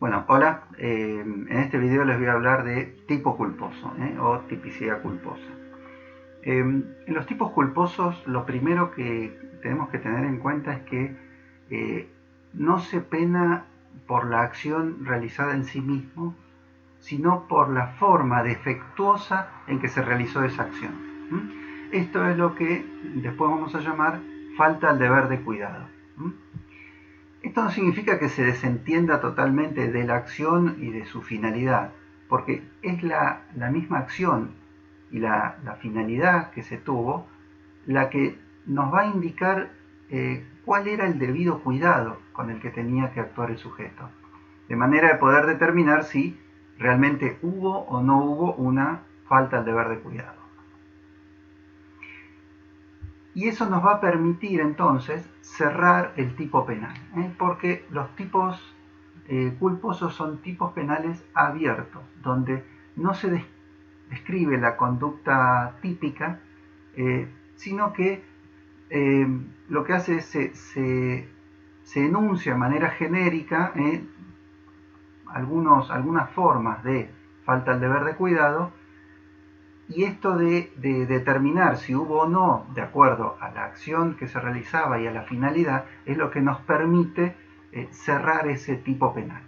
Bueno, hola. En este video les voy a hablar de tipo culposo o tipicidad culposa. En los tipos culposos, lo primero que tenemos que tener en cuenta es que no se pena por la acción realizada en sí mismo, sino por la forma defectuosa en que se realizó esa acción. Esto es lo que después vamos a llamar falta al deber de cuidado. Esto no significa que se desentienda totalmente de la acción y de su finalidad, porque es la misma acción y la finalidad que se tuvo la que nos va a indicar cuál era el debido cuidado con el que tenía que actuar el sujeto, de manera de poder determinar si realmente hubo o no hubo una falta al deber de cuidado. Y eso nos va a permitir entonces cerrar el tipo penal, porque los tipos culposos son tipos penales abiertos, donde no se describe la conducta típica, sino que lo que hace es se enuncia de manera genérica algunas formas de falta al deber de cuidado. Y esto de determinar si hubo o no, de acuerdo a la acción que se realizaba y a la finalidad, es lo que nos permite cerrar ese tipo penal.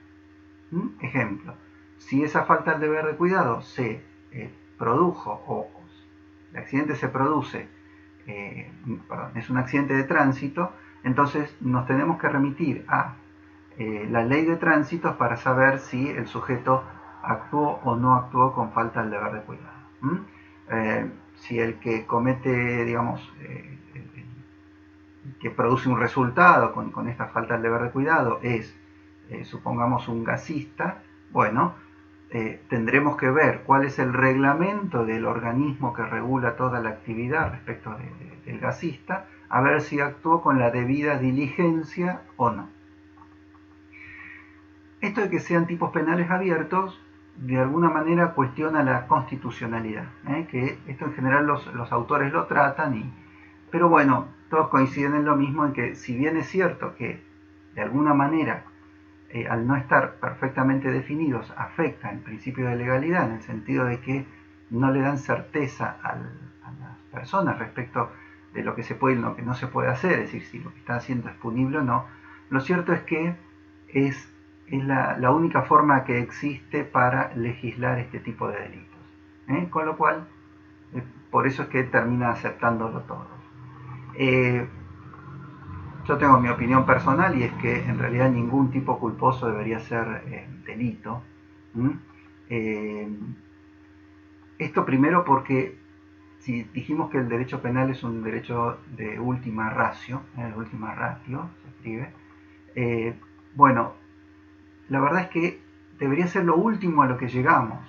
Ejemplo, si esa falta al deber de cuidado se produjo o el accidente se produce, es un accidente de tránsito, entonces nos tenemos que remitir a la ley de tránsito para saber si el sujeto actuó o no actuó con falta al deber de cuidado. Si el que comete, digamos, que produce un resultado con esta falta de deber de cuidado es, supongamos, un gasista, bueno, tendremos que ver cuál es el reglamento del organismo que regula toda la actividad respecto del gasista, a ver si actuó con la debida diligencia o no. Esto de que sean tipos penales abiertos, de alguna manera cuestiona la constitucionalidad, que esto en general los autores lo tratan, pero bueno, todos coinciden en lo mismo, en que si bien es cierto que de alguna manera, al no estar perfectamente definidos, afecta el principio de legalidad, en el sentido de que no le dan certeza a las personas respecto de lo que se puede y lo que no se puede hacer, es decir, si lo que está haciendo es punible o no. Lo cierto es que es la única forma que existe para legislar este tipo de delitos. Con lo cual, por eso es que termina aceptándolo todo. Yo tengo mi opinión personal, y es que en realidad ningún tipo culposo debería ser delito. Esto primero porque si dijimos que el derecho penal es un derecho de última ratio, de última ratio se escribe, bueno, la verdad es que debería ser lo último a lo que llegamos.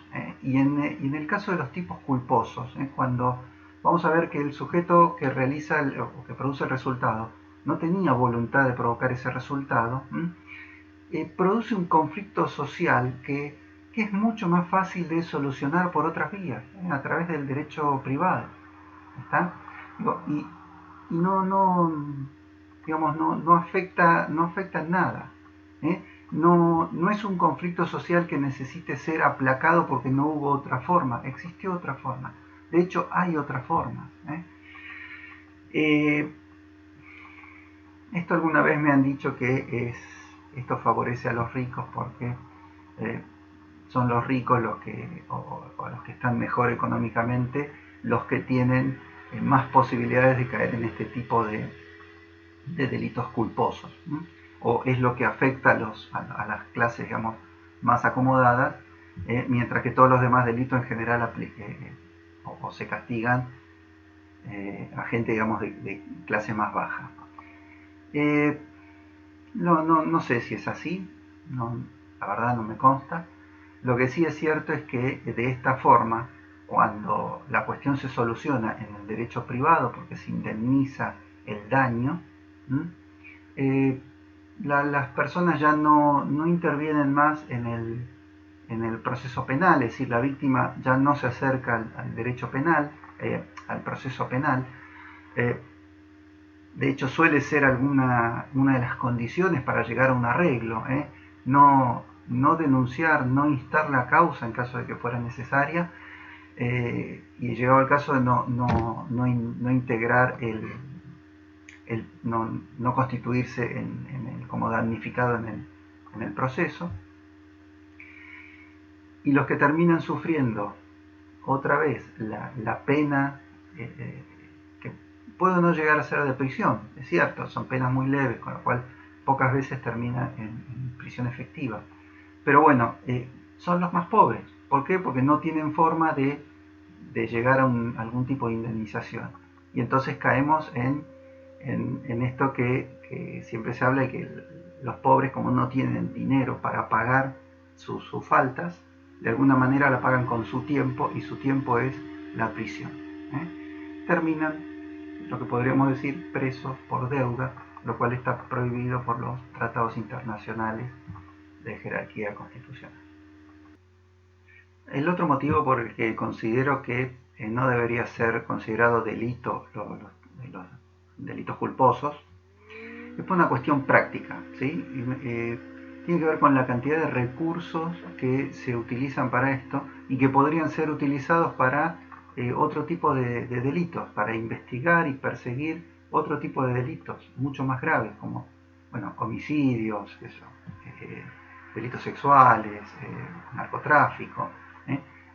Y en el caso de los tipos culposos, cuando vamos a ver que el sujeto que realiza o que produce el resultado no tenía voluntad de provocar ese resultado, produce un conflicto social que es mucho más fácil de solucionar por otras vías, a través del derecho privado. ¿Está? Y digamos, no afecta en nada. No es un conflicto social que necesite ser aplacado porque no hubo otra forma. Existió otra forma. De hecho, hay otra forma. Esto alguna vez me han dicho que esto favorece a los ricos porque son los ricos los que, o los que están mejor económicamente, los que tienen más posibilidades de caer en este tipo de delitos culposos. O es lo que afecta a las clases, digamos, más acomodadas, mientras que todos los demás delitos en general o se castigan a gente, digamos, de clase más baja. No sé si es así, la verdad no me consta. Lo que sí es cierto es que de esta forma, cuando la cuestión se soluciona en el derecho privado, porque se indemniza el daño, las personas ya no intervienen más en el proceso penal, es decir, la víctima ya no se acerca al derecho penal, al proceso penal. De hecho, suele ser una de las condiciones para llegar a un arreglo, no no denunciar, no instar la causa en caso de que fuera necesaria, y llegado el caso de no integrar no constituirse como damnificado en el proceso. Y los que terminan sufriendo otra vez la pena, que puede no llegar a ser de prisión, es cierto, son penas muy leves, con lo cual pocas veces termina en prisión efectiva. Pero bueno, son los más pobres. ¿Por qué? Porque no tienen forma de llegar a algún tipo de indemnización. Y entonces caemos en esto que siempre se habla de que los pobres, como no tienen dinero para pagar sus faltas, de alguna manera la pagan con su tiempo, y su tiempo es la prisión. Terminan, lo que podríamos decir, presos por deuda, lo cual está prohibido por los tratados internacionales de jerarquía constitucional. El otro motivo por el que considero que no debería ser considerado delito los delitos culposos es por una cuestión práctica, ¿sí? Tiene que ver con la cantidad de recursos que se utilizan para esto y que podrían ser utilizados para otro tipo de delitos, para investigar y perseguir otro tipo de delitos mucho más graves, como homicidios, delitos sexuales, narcotráfico.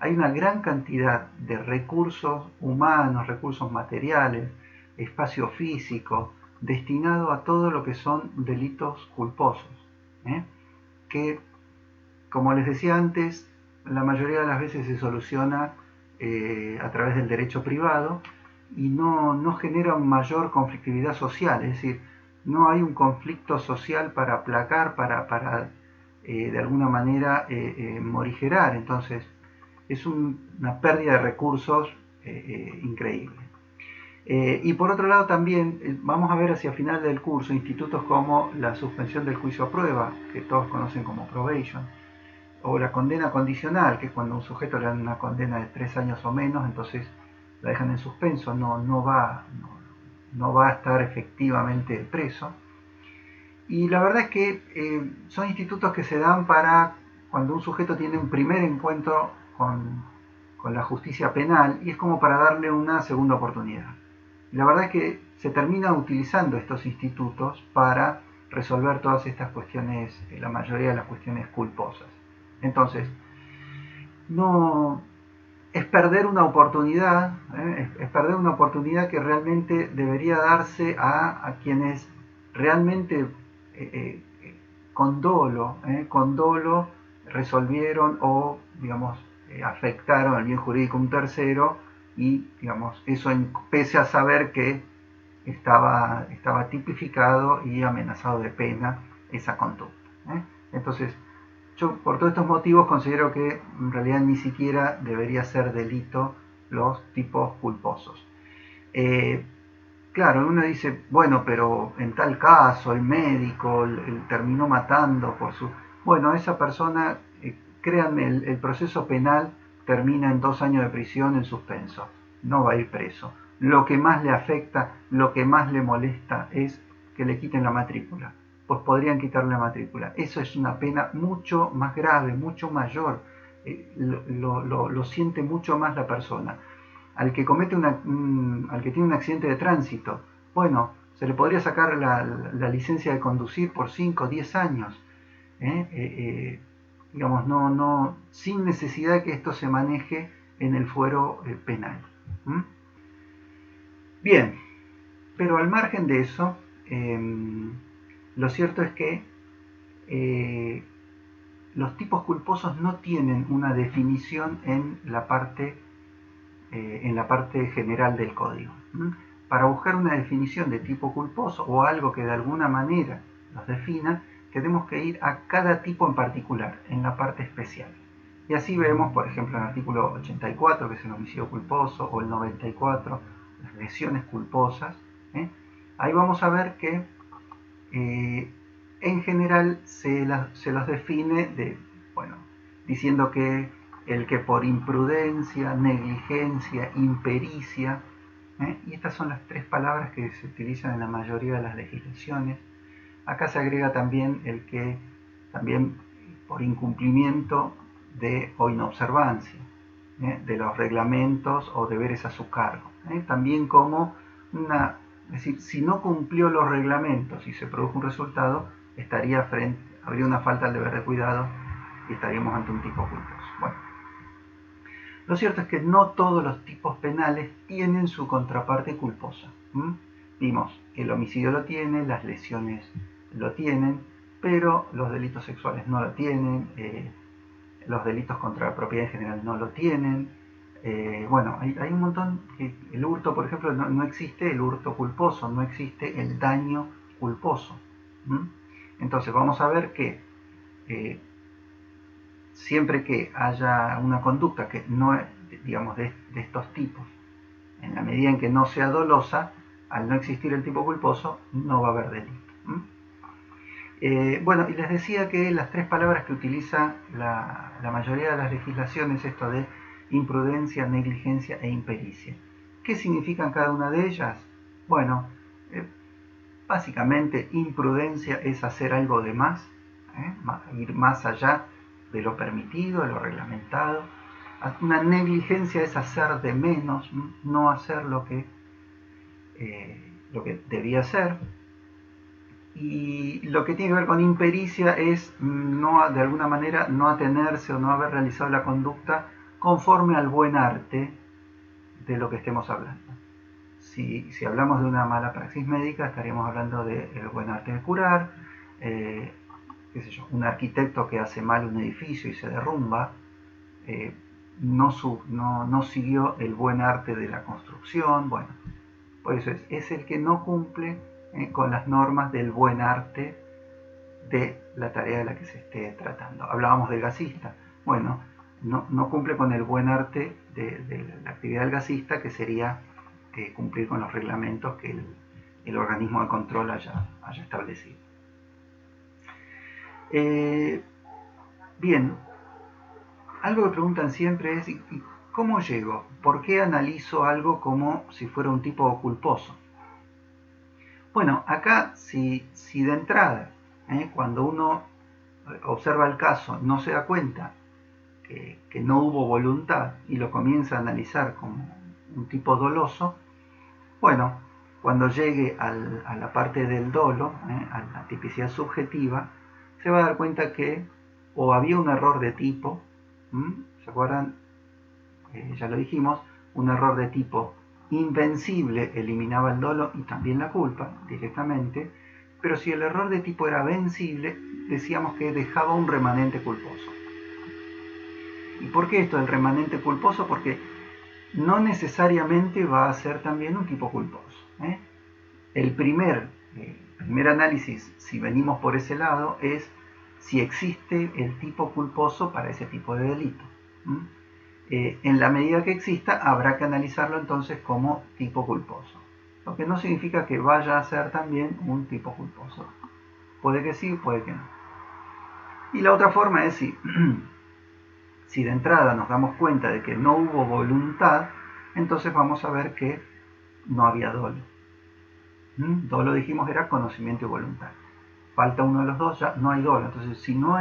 Hay una gran cantidad de recursos humanos, recursos materiales, espacio físico, destinado a todo lo que son delitos culposos, que, como les decía antes, la mayoría de las veces se soluciona a través del derecho privado y no genera mayor conflictividad social, es decir, no hay un conflicto social para aplacar, para de alguna manera morigerar. Entonces es una pérdida de recursos increíble. Y por otro lado también vamos a ver hacia el final del curso institutos como la suspensión del juicio a prueba, que todos conocen como probation, o la condena condicional, que es cuando a un sujeto le dan una condena de 3 años o menos, entonces la dejan en suspenso, no va a estar efectivamente preso. Y la verdad es que son institutos que se dan para cuando un sujeto tiene un primer encuentro con la justicia penal, y es como para darle una segunda oportunidad. Y la verdad es que se terminan utilizando estos institutos para resolver todas estas cuestiones, la mayoría de las cuestiones culposas. Entonces, no es perder una oportunidad, es perder una oportunidad que realmente debería darse a quienes realmente con dolo resolvieron o, digamos, afectaron al bien jurídico un tercero, y, digamos, eso pese a saber que estaba tipificado y amenazado de pena esa conducta. Entonces, yo por todos estos motivos considero que en realidad ni siquiera debería ser delito los tipos culposos. Claro, uno dice, bueno, pero en tal caso el médico terminó matando por su... Bueno, esa persona, créanme, el proceso penal termina en 2 años de prisión en suspenso. No va a ir preso. Lo que más le afecta, lo que más le molesta es que le quiten la matrícula. Pues podrían quitarle la matrícula. Eso es una pena mucho más grave, mucho mayor. Lo siente mucho más la persona. Al que comete al que tiene un accidente de tránsito, bueno, se le podría sacar la licencia de conducir por 5 o 10 años. Digamos, sin necesidad de que esto se maneje en el fuero penal. Bien, pero al margen de eso, lo cierto es que los tipos culposos no tienen una definición en la parte general del código. Para buscar una definición de tipo culposo o algo que de alguna manera los defina, tenemos que ir a cada tipo en particular, en la parte especial. Y así vemos, por ejemplo, en el artículo 84, que es el homicidio culposo, o el 94, las lesiones culposas. Ahí vamos a ver que en general se los define diciendo que el que por imprudencia, negligencia, impericia, y estas son las 3 palabras que se utilizan en la mayoría de las legislaciones. Acá se agrega también el que también por incumplimiento o inobservancia de los reglamentos o deberes a su cargo. También como es decir, si no cumplió los reglamentos y se produjo un resultado, habría una falta al deber de cuidado y estaríamos ante un tipo culposo. Bueno, lo cierto es que no todos los tipos penales tienen su contraparte culposa. Vimos que el homicidio lo tiene, las lesiones lo tienen, pero los delitos sexuales no lo tienen, los delitos contra la propiedad en general no lo tienen. Bueno, hay un montón. El hurto, por ejemplo, no existe el hurto culposo, no existe el daño culposo. Entonces vamos a ver que siempre que haya una conducta que no, digamos, de estos tipos, en la medida en que no sea dolosa, al no existir el tipo culposo, no va a haber delito. Bueno, y les decía que las tres palabras que utiliza la mayoría de las legislaciones, esto de imprudencia, negligencia e impericia. ¿Qué significan cada una de ellas? Bueno, básicamente imprudencia es hacer algo de más, ir más allá de lo permitido, de lo reglamentado. Una negligencia es hacer de menos, no hacer lo que debía hacer. Y lo que tiene que ver con impericia es de alguna manera no atenerse o no haber realizado la conducta conforme al buen arte de lo que estemos hablando. Si hablamos de una mala praxis médica, estaríamos hablando del buen arte de curar, qué sé yo, un arquitecto que hace mal un edificio y se derrumba, no siguió el buen arte de la construcción. Bueno, por eso es el que no cumple con las normas del buen arte de la tarea de la que se esté tratando. Hablábamos del gasista. Bueno, no cumple con el buen arte de la actividad del gasista, que sería cumplir con los reglamentos que el organismo de control haya establecido. Bien, algo que preguntan siempre es ¿y cómo llego? ¿Por qué analizo algo como si fuera un tipo culposo? Bueno, acá si de entrada, cuando uno observa el caso, no se da cuenta que no hubo voluntad y lo comienza a analizar como un tipo doloso, bueno, cuando llegue a la parte del dolo, a la tipicidad subjetiva, se va a dar cuenta que o había un error de tipo, ¿se acuerdan? Ya lo dijimos, un error de tipo invencible eliminaba el dolo y también la culpa directamente, pero si el error de tipo era vencible, decíamos que dejaba un remanente culposo. ¿Y por qué esto del remanente culposo? Porque no necesariamente va a ser también un tipo culposo. El primer análisis, si venimos por ese lado, es si existe el tipo culposo para ese tipo de delito. En la medida que exista, habrá que analizarlo entonces como tipo culposo. Lo que no significa que vaya a ser también un tipo culposo. Puede que sí, puede que no. Y la otra forma es si de entrada nos damos cuenta de que no hubo voluntad, entonces vamos a ver que no había dolo. Dolo, dijimos, era conocimiento y voluntad. Falta uno de los dos, ya no hay dolo. Entonces, si no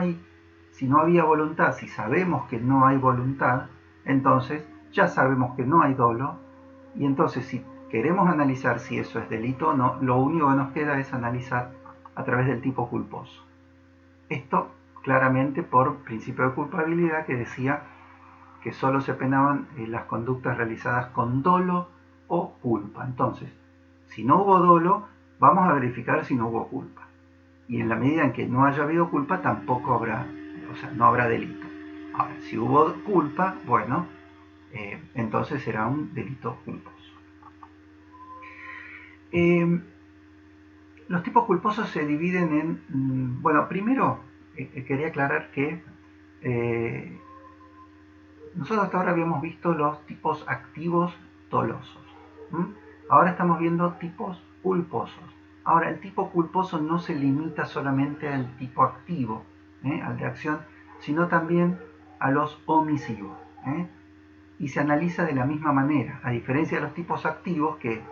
había voluntad, si sabemos que no hay voluntad, entonces ya sabemos que no hay dolo, y entonces si queremos analizar si eso es delito o no, lo único que nos queda es analizar a través del tipo culposo. Esto claramente por principio de culpabilidad, que decía que solo se penaban las conductas realizadas con dolo o culpa. Entonces, si no hubo dolo, vamos a verificar si no hubo culpa. Y en la medida en que no haya habido culpa, tampoco habrá, no habrá delito. Ahora, si hubo culpa, bueno, entonces será un delito culposo. Los tipos culposos se dividen en... Bueno, primero quería aclarar que nosotros hasta ahora habíamos visto los tipos activos dolosos. Ahora estamos viendo tipos culposos. Ahora, el tipo culposo no se limita solamente al tipo activo, al de acción, sino también a los omisivos. Y se analiza de la misma manera, a diferencia de los tipos activos, que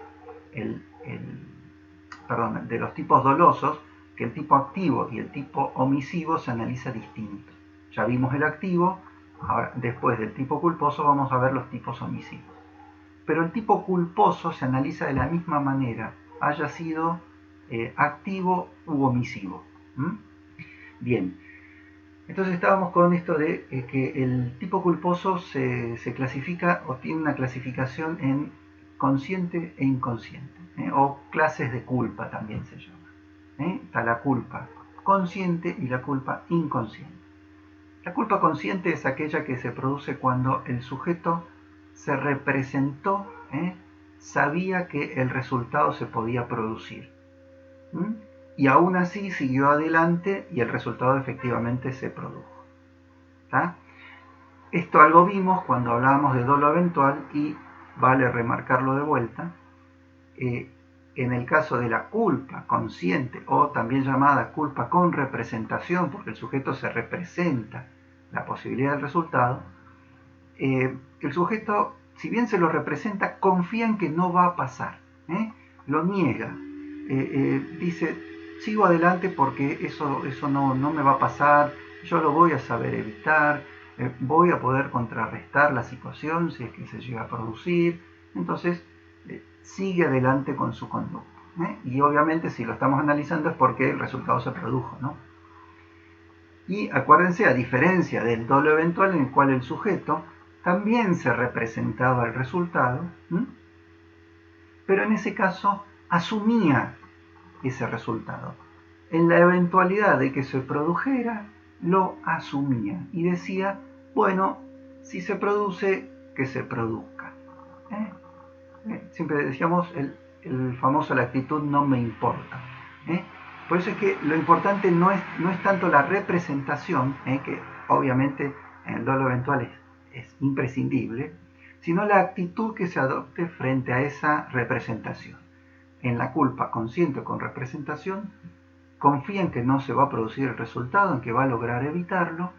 de los tipos dolosos, que el tipo activo y el tipo omisivo se analiza distinto. Ya vimos el activo, ahora después del tipo culposo vamos a ver los tipos omisivos. Pero el tipo culposo se analiza de la misma manera, haya sido activo u omisivo. Bien, entonces estábamos con esto de que el tipo culposo se clasifica o tiene una clasificación en consciente e inconsciente, o clases de culpa también se llama. Está la culpa consciente y la culpa inconsciente. La culpa consciente es aquella que se produce cuando el sujeto se representó, sabía que el resultado se podía producir. Y aún así siguió adelante y el resultado efectivamente se produjo. ¿Tá? Esto algo vimos cuando hablábamos de dolo eventual y vale remarcarlo de vuelta. En el caso de la culpa consciente o también llamada culpa con representación, porque el sujeto se representa la posibilidad del resultado, el sujeto, si bien se lo representa, confía en que no va a pasar, lo niega, dice, sigo adelante porque eso no me va a pasar, yo lo voy a saber evitar, voy a poder contrarrestar la situación si es que se llega a producir, entonces sigue adelante con su conducta. Y obviamente si lo estamos analizando es porque el resultado se produjo, ¿no? Y acuérdense, a diferencia del dolo eventual en el cual el sujeto también se representaba el resultado, pero en ese caso asumía ese resultado. En la eventualidad de que se produjera, lo asumía y decía, bueno, si se produce, que se produzca. Siempre decíamos el famoso la actitud no me importa. Por eso es que lo importante no es tanto la representación, que obviamente en el dolo eventual es imprescindible, sino la actitud que se adopte frente a esa representación. En la culpa consciente con representación, confía en que no se va a producir el resultado, en que va a lograr evitarlo,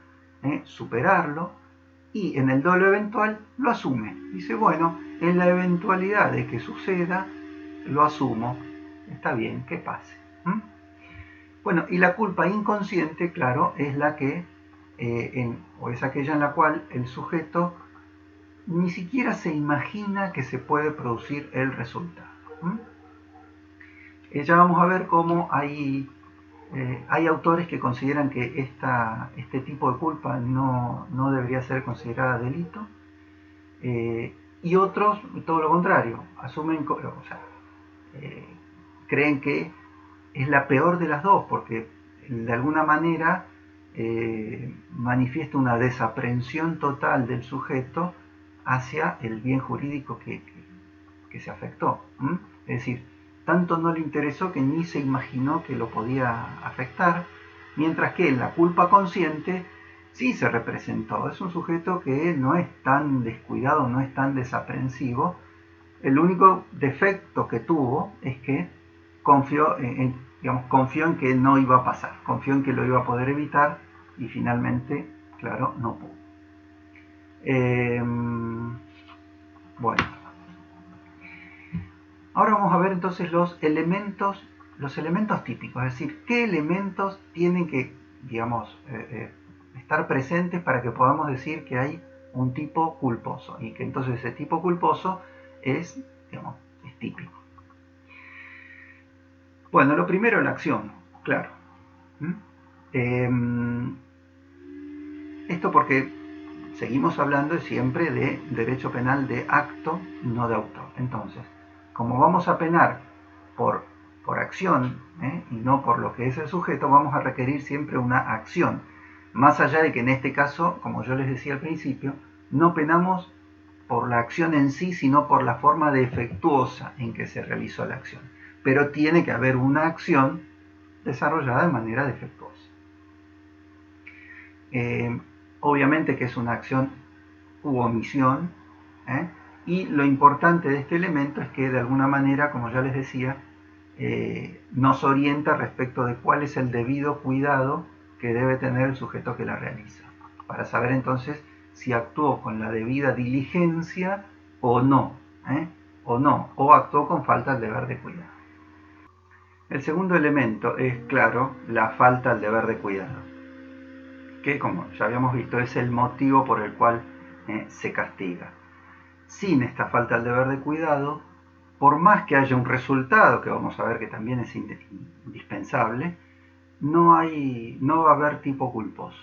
superarlo, y en el dolo eventual lo asume. Dice, bueno, en la eventualidad de que suceda, lo asumo, está bien, que pase. Bueno, y la culpa inconsciente, claro, es la que, o es aquella en la cual el sujeto ni siquiera se imagina que se puede producir el resultado. Ya vamos a ver cómo hay autores que consideran que este tipo de culpa no debería ser considerada delito, y otros todo lo contrario, asumen, creen que es la peor de las dos, porque de alguna manera manifiesta una desaprensión total del sujeto hacia el bien jurídico que se afectó. Es decir, tanto no le interesó que ni se imaginó que lo podía afectar, mientras que en la culpa consciente sí se representó. Es un sujeto que no es tan descuidado, no es tan desaprensivo. El único defecto que tuvo es que confió en que no iba a pasar, confió en que lo iba a poder evitar y finalmente, claro, no pudo. Bueno, ahora vamos a ver entonces los elementos típicos, es decir, qué elementos tienen que, estar presentes para que podamos decir que hay un tipo culposo y que entonces ese tipo culposo es típico. Bueno, lo primero, la acción, claro. Esto porque seguimos hablando siempre de derecho penal de acto, no de autor. Entonces, como vamos a penar por acción, y no por lo que es el sujeto, vamos a requerir siempre una acción. Más allá de que en este caso, como yo les decía al principio, no penamos por la acción en sí, sino por la forma defectuosa en que se realizó la acción. Pero tiene que haber una acción desarrollada de manera defectuosa. Obviamente que es una acción u omisión, y lo importante de este elemento es que de alguna manera, como ya les decía, nos orienta respecto de cuál es el debido cuidado que debe tener el sujeto que la realiza, para saber entonces si actuó con la debida diligencia o no, o actuó con falta del deber de cuidado. El segundo elemento es, claro, la falta del deber de cuidado. que, como ya habíamos visto, es el motivo por el cual se castiga. Sin esta falta al deber de cuidado, por más que haya un resultado, que vamos a ver que también es indispensable, no va a haber tipo culposo.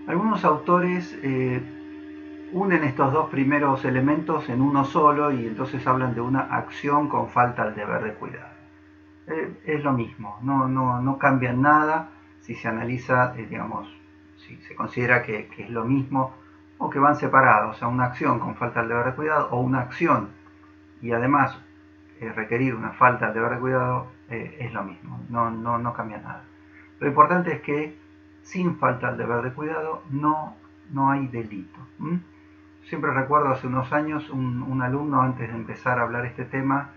Algunos autores unen estos dos primeros elementos en uno solo y entonces hablan de una acción con falta al deber de cuidado. Es lo mismo, no cambia nada si se analiza, digamos, si se considera que es lo mismo o que van separados, o sea, una acción con falta al deber de cuidado o una acción y además requerir una falta al deber de cuidado es lo mismo, no cambia nada. Lo importante es que sin falta al deber de cuidado no hay delito. Siempre recuerdo hace unos años un alumno, antes de empezar a hablar este tema,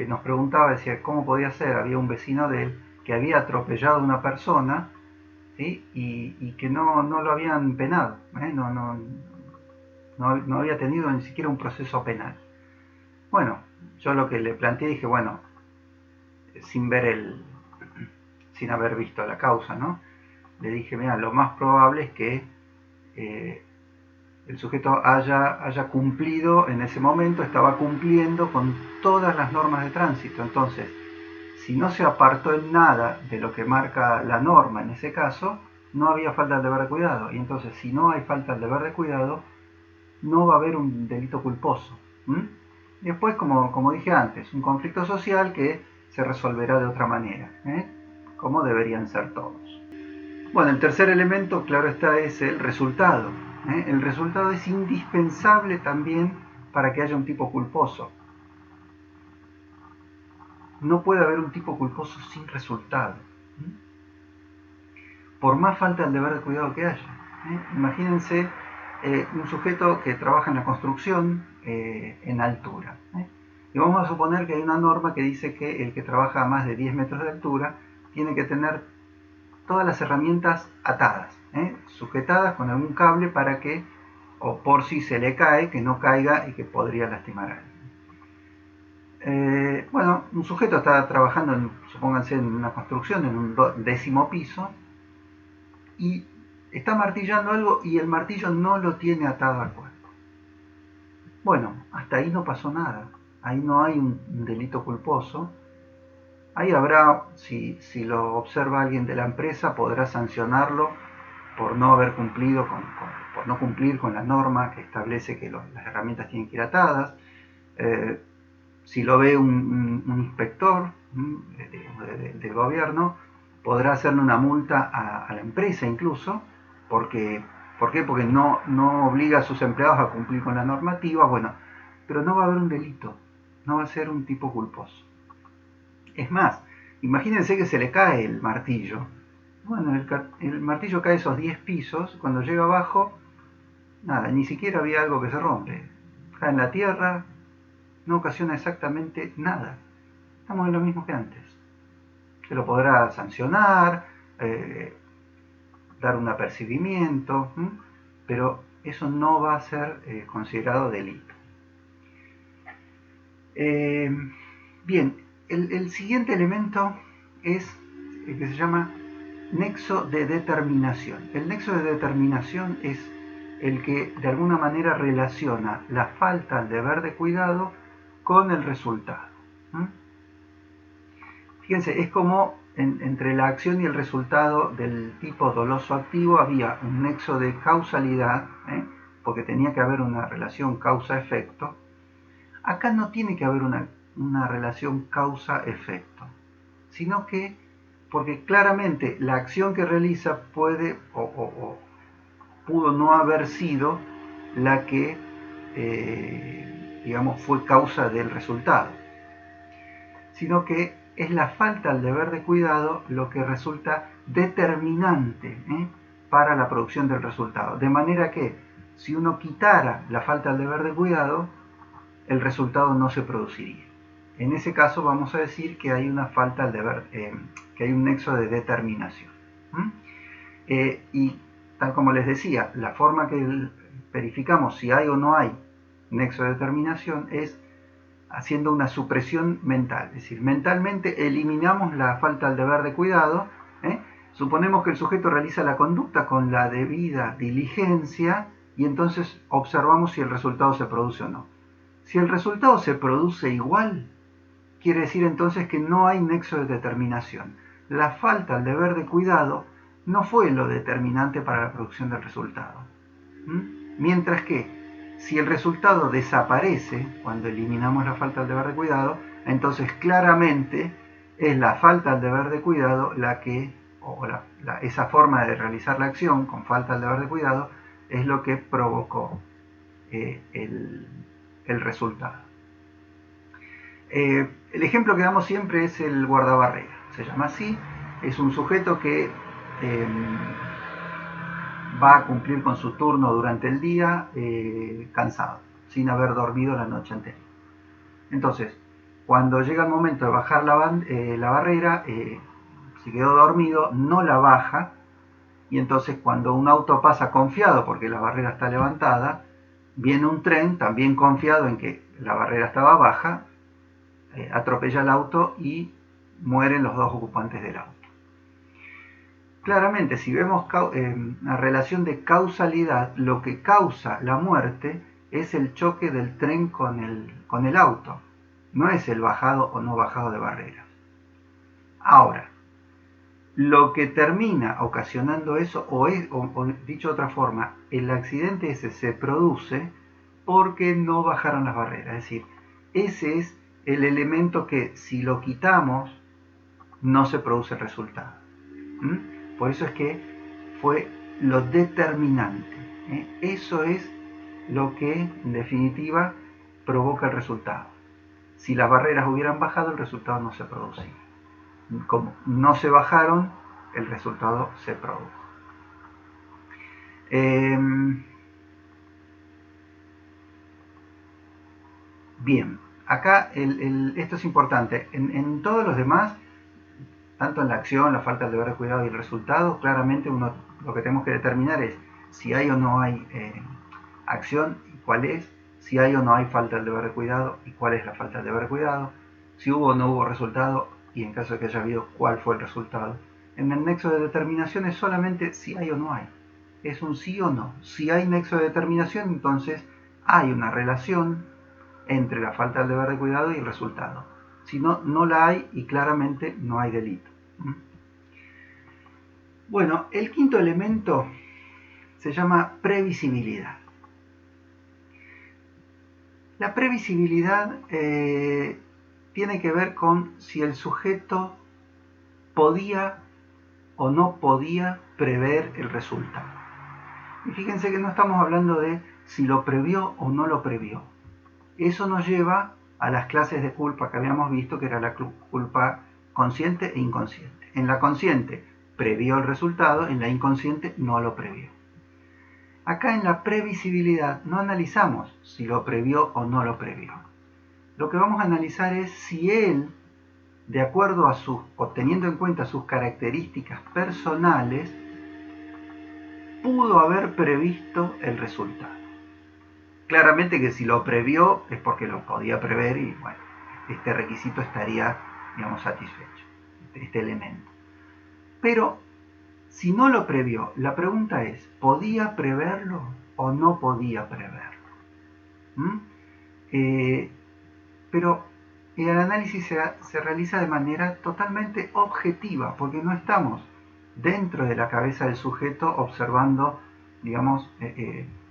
nos preguntaba, decía, ¿cómo podía ser? Había un vecino de él que había atropellado a una persona, ¿sí? y que no lo habían penado, no había tenido ni siquiera un proceso penal. Bueno, yo lo que le planteé, dije, bueno, sin haber visto la causa, ¿no? Le dije, mira, lo más probable es que el sujeto haya cumplido en ese momento, estaba cumpliendo con todas las normas de tránsito. Entonces, si no se apartó en nada de lo que marca la norma en ese caso, no había falta del deber de cuidado. Y entonces, si no hay falta del deber de cuidado, no va a haber un delito culposo. Y después, como dije antes, un conflicto social que se resolverá de otra manera, como deberían ser todos. Bueno, el tercer elemento, claro está, es el resultado. El resultado es indispensable también para que haya un tipo culposo. No puede haber un tipo culposo sin resultado. Por más falta del deber de cuidado que haya. Imagínense un sujeto que trabaja en la construcción en altura. Y vamos a suponer que hay una norma que dice que el que trabaja a más de 10 metros de altura tiene que tener todas las herramientas atadas, sujetadas con algún cable para que, o por si se le cae, que no caiga y que podría lastimar a alguien. Bueno, un sujeto está trabajando, supónganse, en una construcción, en un 10º piso, y está martillando algo y el martillo no lo tiene atado al cuerpo. Bueno, hasta ahí no pasó nada, ahí no hay un delito culposo. Ahí habrá, si lo observa alguien de la empresa, podrá sancionarlo por no haber cumplido por no cumplir con la norma que establece que las herramientas tienen que ir atadas. Si lo ve un inspector del gobierno, podrá hacerle una multa a la empresa incluso, ¿por qué? Porque no obliga a sus empleados a cumplir con la normativa, bueno, pero no va a haber un delito, no va a ser un tipo culposo. Es más, imagínense que se le cae el martillo. Bueno, el martillo cae esos 10 pisos, cuando llega abajo, nada, ni siquiera había algo que se rompe. Cae en la tierra, no ocasiona exactamente nada. Estamos en lo mismo que antes. Se lo podrá sancionar, dar un apercibimiento, pero eso no va a ser considerado delito. Bien, el siguiente elemento es el que se llama nexo de determinación. El nexo de determinación es el que de alguna manera relaciona la falta al deber de cuidado con el resultado. Fíjense, es como entre la acción y el resultado del tipo doloso activo había un nexo de causalidad, porque tenía que haber una relación causa-efecto. Acá no tiene que haber una relación causa-efecto, sino que, porque claramente la acción que realiza puede o pudo no haber sido la que, digamos, fue causa del resultado, sino que es la falta al deber de cuidado lo que resulta determinante para la producción del resultado. De manera que si uno quitara la falta al deber de cuidado, el resultado no se produciría. En ese caso vamos a decir que hay una falta al deber, que hay un nexo de determinación. Y tal como les decía, la forma que verificamos si hay o no hay nexo de determinación es haciendo una supresión mental. Es decir, mentalmente eliminamos la falta al deber de cuidado, Suponemos que el sujeto realiza la conducta con la debida diligencia y entonces observamos si el resultado se produce o no. Si el resultado se produce igual, quiere decir entonces que no hay nexo de determinación. La falta al deber de cuidado no fue lo determinante para la producción del resultado. Mientras que si el resultado desaparece cuando eliminamos la falta al deber de cuidado, entonces claramente es la falta al deber de cuidado la que, esa forma de realizar la acción con falta al deber de cuidado, es lo que provocó el resultado. El ejemplo que damos siempre es el guardabarrera, se llama así, es un sujeto que va a cumplir con su turno durante el día cansado, sin haber dormido la noche anterior. Entonces, cuando llega el momento de bajar la barrera, si quedó dormido, no la baja, y entonces cuando un auto pasa confiado porque la barrera está levantada, viene un tren también confiado en que la barrera estaba baja, atropella el auto y mueren los dos ocupantes del auto. Claramente, si vemos una relación de causalidad, lo que causa la muerte es el choque del tren con el auto, no es el bajado o no bajado de barreras. Ahora, lo que termina ocasionando eso, o dicho de otra forma, el accidente ese se produce porque no bajaron las barreras. Es decir, ese es el elemento que si lo quitamos, no se produce el resultado. Por eso es que fue lo determinante. Eso es lo que, en definitiva, provoca el resultado. Si las barreras hubieran bajado, el resultado no se producía. Como no se bajaron, el resultado se produjo. Bien, acá esto es importante. En todos los demás, tanto en la acción, la falta de deber de cuidado y el resultado, claramente lo que tenemos que determinar es si hay o no hay acción y cuál es, si hay o no hay falta del deber de cuidado y cuál es la falta del deber de cuidado, si hubo o no hubo resultado y en caso de que haya habido, cuál fue el resultado. En el nexo de determinación es solamente si hay o no hay, es un sí o no. Si hay nexo de determinación, entonces hay una relación entre la falta del deber de cuidado y el resultado. Si no, no la hay y claramente no hay delito. Bueno, el quinto elemento se llama previsibilidad. La previsibilidad tiene que ver con si el sujeto podía o no podía prever el resultado. Y fíjense que no estamos hablando de si lo previó o no lo previó. Eso nos lleva a las clases de culpa que habíamos visto, que era la culpa consciente e inconsciente. En la consciente previó el resultado, en la inconsciente no lo previó. Acá en la previsibilidad no analizamos si lo previó o no lo previó. Lo que vamos a analizar es si él, de acuerdo a o teniendo en cuenta sus características personales, pudo haber previsto el resultado. Claramente que si lo previó es porque lo podía prever y bueno, este requisito estaría, digamos, satisfecho, este elemento. Pero si no lo previó, la pregunta es, ¿podía preverlo o no podía preverlo? Pero el análisis se realiza de manera totalmente objetiva, porque no estamos dentro de la cabeza del sujeto observando, digamos,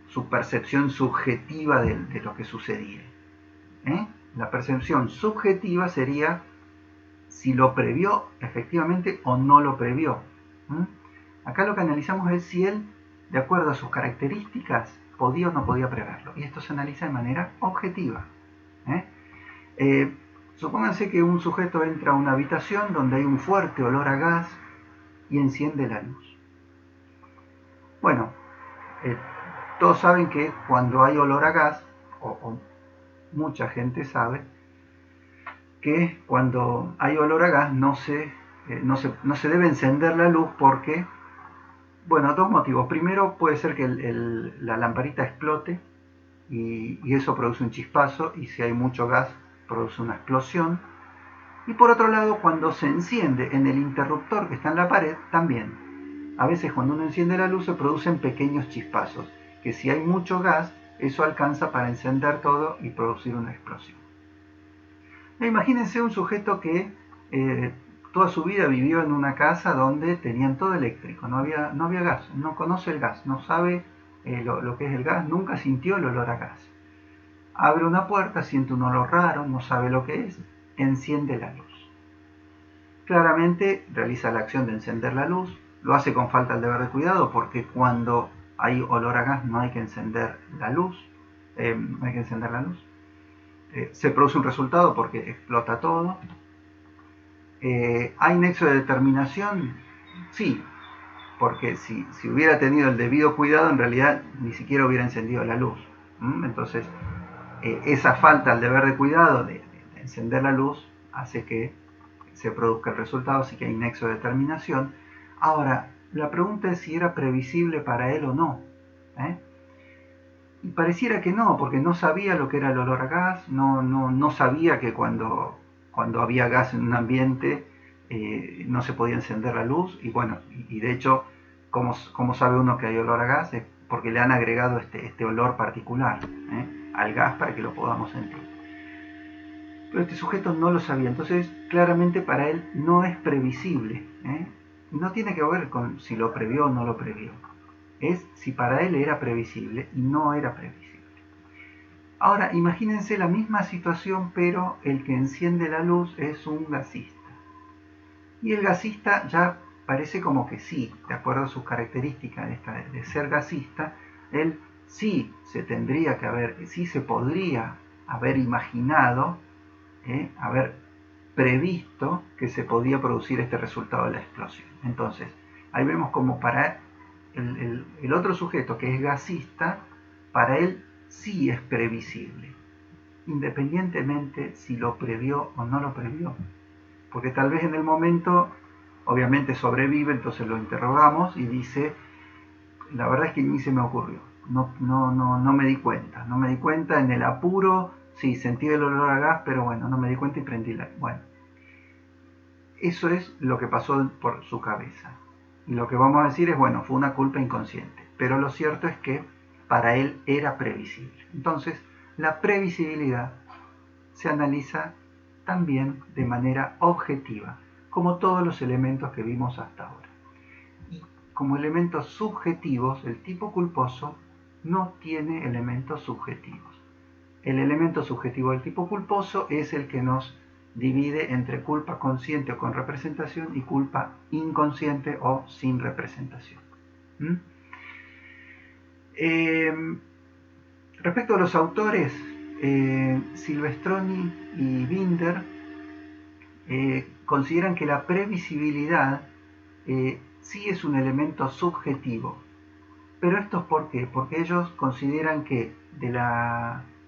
su percepción subjetiva de lo que sucedía. La percepción subjetiva sería si lo previó efectivamente o no lo previó. Acá lo que analizamos es si él, de acuerdo a sus características, podía o no podía preverlo. Y esto se analiza de manera objetiva. Supónganse que un sujeto entra a una habitación donde hay un fuerte olor a gas y enciende la luz. Bueno, todos saben que cuando hay olor a gas, o mucha gente sabe, que cuando hay olor a gas no se debe encender la luz porque, bueno, dos motivos. Primero, puede ser que la lamparita explote y eso produce un chispazo, y si hay mucho gas produce una explosión. Y por otro lado, cuando se enciende en el interruptor que está en la pared, también. A veces cuando uno enciende la luz se producen pequeños chispazos, que si hay mucho gas, eso alcanza para encender todo y producir una explosión. Imagínense un sujeto que toda su vida vivió en una casa donde tenían todo eléctrico, no había gas, no conoce el gas, no sabe lo que es el gas, nunca sintió el olor a gas. Abre una puerta, siente un olor raro, no sabe lo que es, enciende la luz. Claramente realiza la acción de encender la luz, lo hace con falta de deber de cuidado porque cuando hay olor a gas no hay que encender la luz, se produce un resultado porque explota todo. ¿Hay nexo de determinación? Sí, porque si hubiera tenido el debido cuidado, en realidad ni siquiera hubiera encendido la luz. Entonces, esa falta al deber de cuidado de encender la luz hace que se produzca el resultado, así que hay nexo de determinación. Ahora, la pregunta es si era previsible para él o no. Y pareciera que no, porque no sabía lo que era el olor a gas, no sabía que cuando había gas en un ambiente no se podía encender la luz, y bueno, y de hecho, ¿cómo sabe uno que hay olor a gas? Es porque le han agregado este olor particular al gas para que lo podamos sentir. Pero este sujeto no lo sabía, entonces claramente para él no es previsible. No tiene que ver con si lo previó o no lo previó. Es si para él era previsible y no era previsible. Ahora, imagínense la misma situación, pero el que enciende la luz es un gasista. Y el gasista ya parece como que sí, de acuerdo a sus características de ser gasista, él sí se podría haber imaginado, haber previsto que se podía producir este resultado de la explosión. Entonces, ahí vemos como para el otro sujeto que es gasista, para él sí es previsible, independientemente si lo previó o no lo previó. Porque tal vez en el momento, obviamente sobrevive, entonces lo interrogamos y dice, la verdad es que ni se me ocurrió, no me di cuenta, en el apuro, sí, sentí el olor a gas, pero bueno, no me di cuenta y prendí la... Bueno, eso es lo que pasó por su cabeza. Y lo que vamos a decir es, bueno, fue una culpa inconsciente. Pero lo cierto es que para él era previsible. Entonces, la previsibilidad se analiza también de manera objetiva, como todos los elementos que vimos hasta ahora. Y como elementos subjetivos, el tipo culposo no tiene elementos subjetivos. El elemento subjetivo del tipo culposo es el que nos divide entre culpa consciente o con representación y culpa inconsciente o sin representación. Respecto a los autores, Silvestroni y Binder consideran que la previsibilidad sí es un elemento subjetivo. Pero esto es ¿por qué? Porque ellos consideran que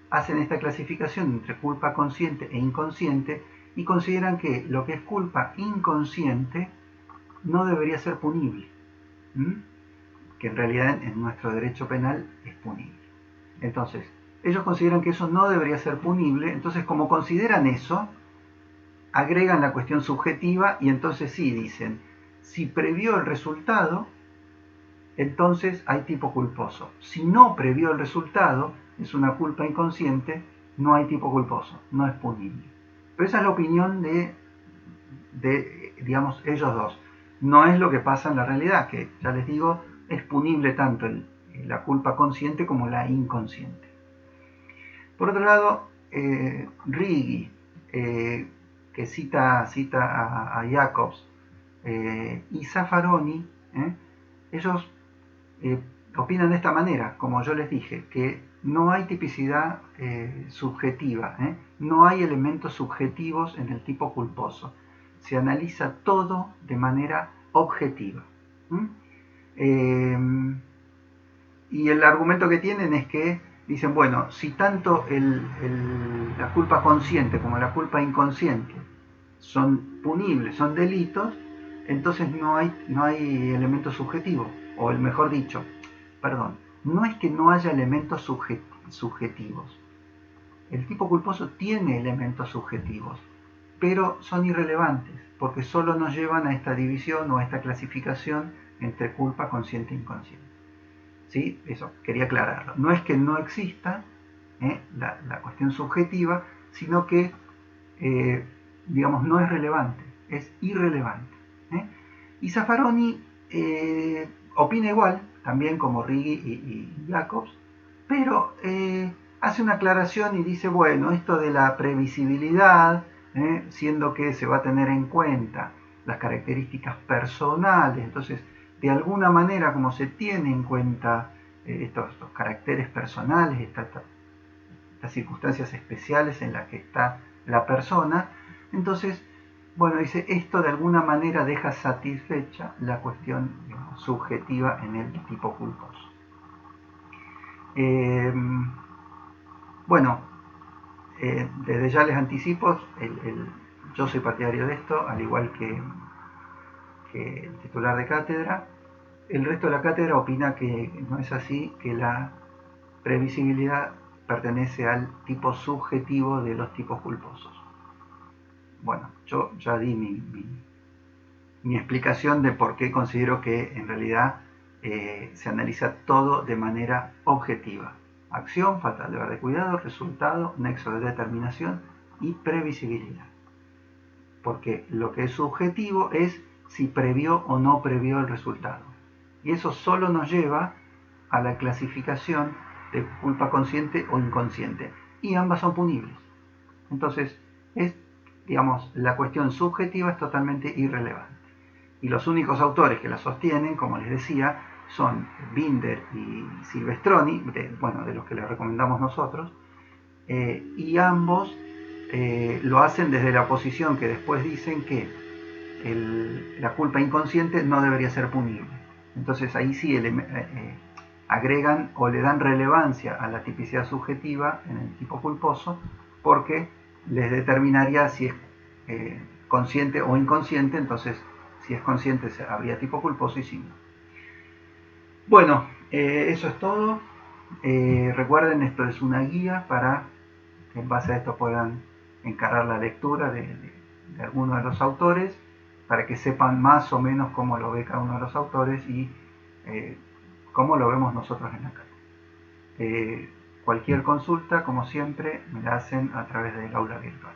hacen esta clasificación entre culpa consciente e inconsciente y consideran que lo que es culpa inconsciente no debería ser punible, que en realidad en nuestro derecho penal es punible. Entonces, ellos consideran que eso no debería ser punible, entonces como consideran eso, agregan la cuestión subjetiva y entonces sí dicen, si previó el resultado, entonces hay tipo culposo. Si no previó el resultado, es una culpa inconsciente, no hay tipo culposo, no es punible. Pero esa es la opinión de digamos, ellos dos. No es lo que pasa en la realidad, que ya les digo, es punible tanto la culpa consciente como la inconsciente. Por otro lado, Righi, que cita a Jacobs, y Zaffaroni, ellos opinan de esta manera, como yo les dije, que no hay tipicidad subjetiva, no hay elementos subjetivos en el tipo culposo. Se analiza todo de manera objetiva. Y el argumento que tienen es que dicen, bueno, si tanto la culpa consciente como la culpa inconsciente son punibles, son delitos, entonces no hay elementos subjetivos. O mejor dicho, no es que no haya elementos subjetivos. El tipo culposo tiene elementos subjetivos, pero son irrelevantes, porque solo nos llevan a esta división o a esta clasificación entre culpa consciente e inconsciente. ¿Sí? Eso, quería aclararlo. No es que no exista la cuestión subjetiva, sino que, digamos, no es relevante, es irrelevante. Y Zaffaroni opina igual, también como Righi y Jacobs, pero hace una aclaración y dice, bueno, esto de la previsibilidad, siendo que se va a tener en cuenta las características personales, entonces, de alguna manera, como se tiene en cuenta estos caracteres personales, estas circunstancias especiales en las que está la persona, entonces, bueno, dice, esto de alguna manera deja satisfecha la cuestión, digamos, subjetiva en el tipo culposo. Bueno, desde ya les anticipo, yo soy partidario de esto, al igual que el titular de cátedra. El resto de la cátedra opina que no es así, que la previsibilidad pertenece al tipo subjetivo de los tipos culposos. Bueno, yo ya di mi explicación de por qué considero que en realidad se analiza todo de manera objetiva. Acción, falta de deber de cuidado, resultado, nexo de determinación y previsibilidad. Porque lo que es subjetivo es si previó o no previó el resultado. Y eso solo nos lleva a la clasificación de culpa consciente o inconsciente. Y ambas son punibles. Entonces, digamos, la cuestión subjetiva es totalmente irrelevante. Y los únicos autores que la sostienen, como les decía, son Binder y Silvestroni, de los que les recomendamos nosotros, y ambos lo hacen desde la posición que después dicen que la culpa inconsciente no debería ser punible. Entonces ahí sí agregan o le dan relevancia a la tipicidad subjetiva en el tipo culposo, porque les determinaría si es consciente o inconsciente. Entonces, si es consciente habría tipo culposo y si no. Bueno, eso es todo. Recuerden, esto es una guía para que en base a esto puedan encarar la lectura de alguno de los autores, para que sepan más o menos cómo lo ve cada uno de los autores y cómo lo vemos nosotros en la cátedra. Cualquier consulta, como siempre, me la hacen a través del aula virtual.